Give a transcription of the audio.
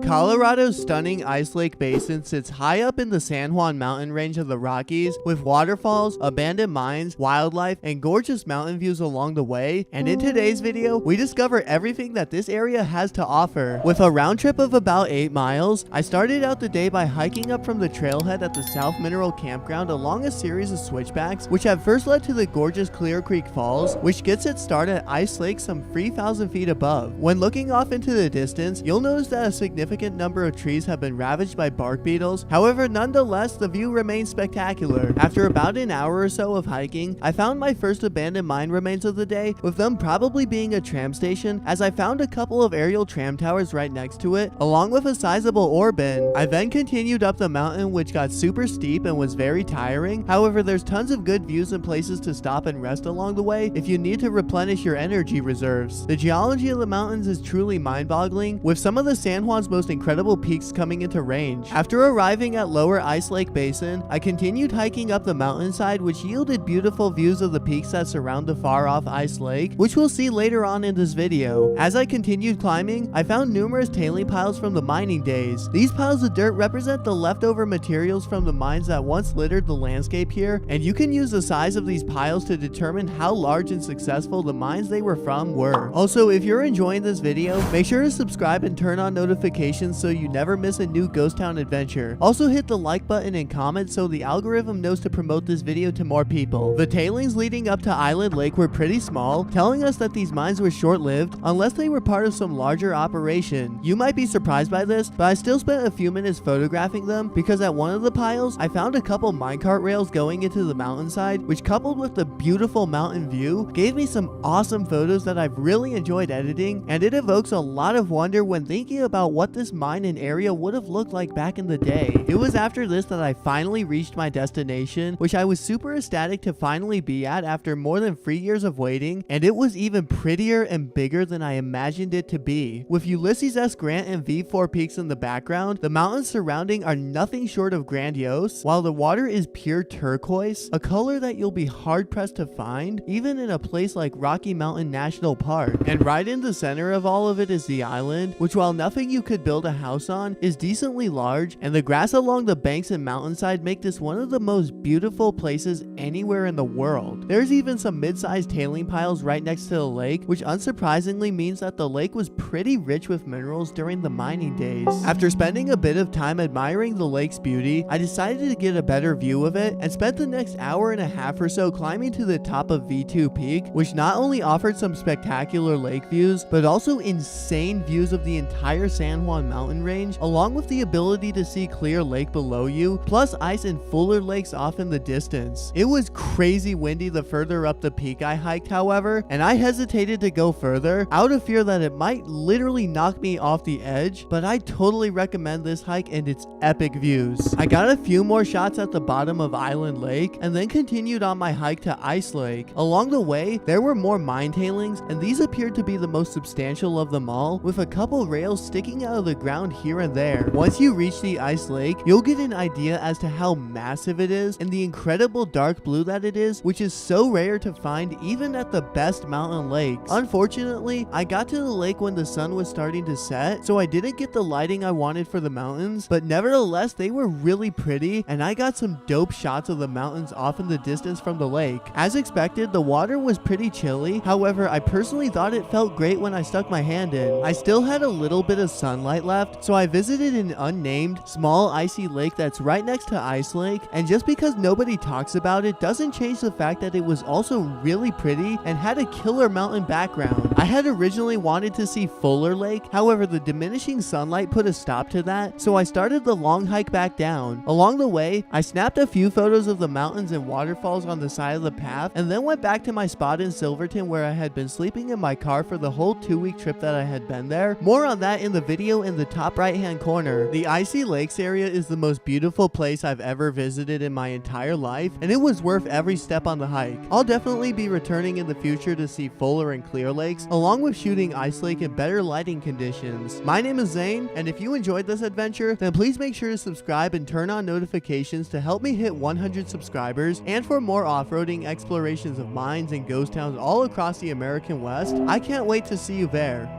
Colorado's stunning Ice Lake Basin sits high up in the San Juan Mountain Range of the Rockies, with waterfalls, abandoned mines, wildlife, and gorgeous mountain views along the way. And in today's video, we discover everything that this area has to offer. With a round trip of about 8 miles, I started out the day by hiking up from the trailhead at the South Mineral Campground along a series of switchbacks, which at first led to the gorgeous Clear Creek Falls, which gets its start at Ice Lake some 3,000 feet above. When looking off into the distance, you'll notice that a significant number of trees have been ravaged by bark beetles. However, nonetheless, the view remains spectacular. After about an hour or so of hiking, I found my first abandoned mine remains of the day, with them probably being a tram station, as I found a couple of aerial tram towers right next to it, along with a sizable ore bin. I then continued up the mountain, which got super steep and was very tiring. However, there's tons of good views and places to stop and rest along the way if you need to replenish your energy reserves. The geology of the mountains is truly mind-boggling, with some of the San Juan's most incredible peaks coming into range. After arriving at lower Ice Lake Basin, I continued hiking up the mountainside, which yielded beautiful views of the peaks that surround the far-off Ice Lake, which we'll see later on in this video. As I continued climbing, I found numerous tailing piles from the mining days. These piles of dirt represent the leftover materials from the mines that once littered the landscape here, and you can use the size of these piles to determine how large and successful the mines they were from were. Also, if you're enjoying this video, make sure to subscribe and turn on notifications so you never miss a new ghost town adventure. Also, hit the like button and comment so the algorithm knows to promote this video to more people. The tailings leading up to Island Lake were pretty small, telling us that these mines were short-lived unless they were part of some larger operation. You might be surprised by this, but I still spent a few minutes photographing them because at one of the piles, I found a couple minecart rails going into the mountainside, which coupled with the beautiful mountain view, gave me some awesome photos that I've really enjoyed editing, and it evokes a lot of wonder when thinking about what this mine and area would have looked like back in the day. It was after this that I finally reached my destination, which I was super ecstatic to finally be at after more than 3 years of waiting, and it was even prettier and bigger than I imagined it to be. With Ulysses S. Grant and V4 peaks in the background, the mountains surrounding are nothing short of grandiose, while the water is pure turquoise, a color that you'll be hard-pressed to find even in a place like Rocky Mountain National Park. And right in the center of all of it is the island, which while nothing you could build a house on, is decently large, and the grass along the banks and mountainside make this one of the most beautiful places anywhere in the world. There's even some mid-sized tailing piles right next to the lake, which unsurprisingly means that the lake was pretty rich with minerals during the mining days. After spending a bit of time admiring the lake's beauty, I decided to get a better view of it and spent the next hour and a half or so climbing to the top of V2 Peak, which not only offered some spectacular lake views, but also insane views of the entire San Juan Mountain Range, along with the ability to see Clear Lake below you, plus ice and fuller lakes off in the distance. It was crazy windy the further up the peak I hiked, however, and I hesitated to go further out of fear that it might literally knock me off the edge, but I totally recommend this hike and its epic views. I got a few more shots at the bottom of Island Lake and then continued on my hike to Ice Lake. Along the way, there were more mine tailings, and these appeared to be the most substantial of them all, with a couple rails sticking out of the ground here and there. Once you reach the Ice Lake, you'll get an idea as to how massive it is and the incredible dark blue that it is, which is so rare to find even at the best mountain lakes. Unfortunately, I got to the lake when the sun was starting to set, so I didn't get the lighting I wanted for the mountains, but nevertheless, they were really pretty, and I got some dope shots of the mountains off in the distance from the lake. As expected, the water was pretty chilly. However, I personally thought it felt great when I stuck my hand in. I still had a little bit of sunlight left, so I visited an unnamed, small icy lake that's right next to Ice Lake, and just because nobody talks about it doesn't change the fact that it was also really pretty and had a killer mountain background. I had originally wanted to see Fuller Lake, however the diminishing sunlight put a stop to that, so I started the long hike back down. Along the way, I snapped a few photos of the mountains and waterfalls on the side of the path, and then went back to my spot in Silverton where I had been sleeping in my car for the whole 2-week trip that I had been there. More on that in the video in the top right hand corner. The Icy Lakes area is the most beautiful place I've ever visited in my entire life, and it was worth every step on the hike. I'll definitely be returning in the future to see Fuller and Clear Lakes, along with shooting Ice Lake in better lighting conditions. My name is Zane, and if you enjoyed this adventure, then please make sure to subscribe and turn on notifications to help me hit 100 subscribers, and for more off-roading explorations of mines and ghost towns all across the American West. I can't wait to see you there.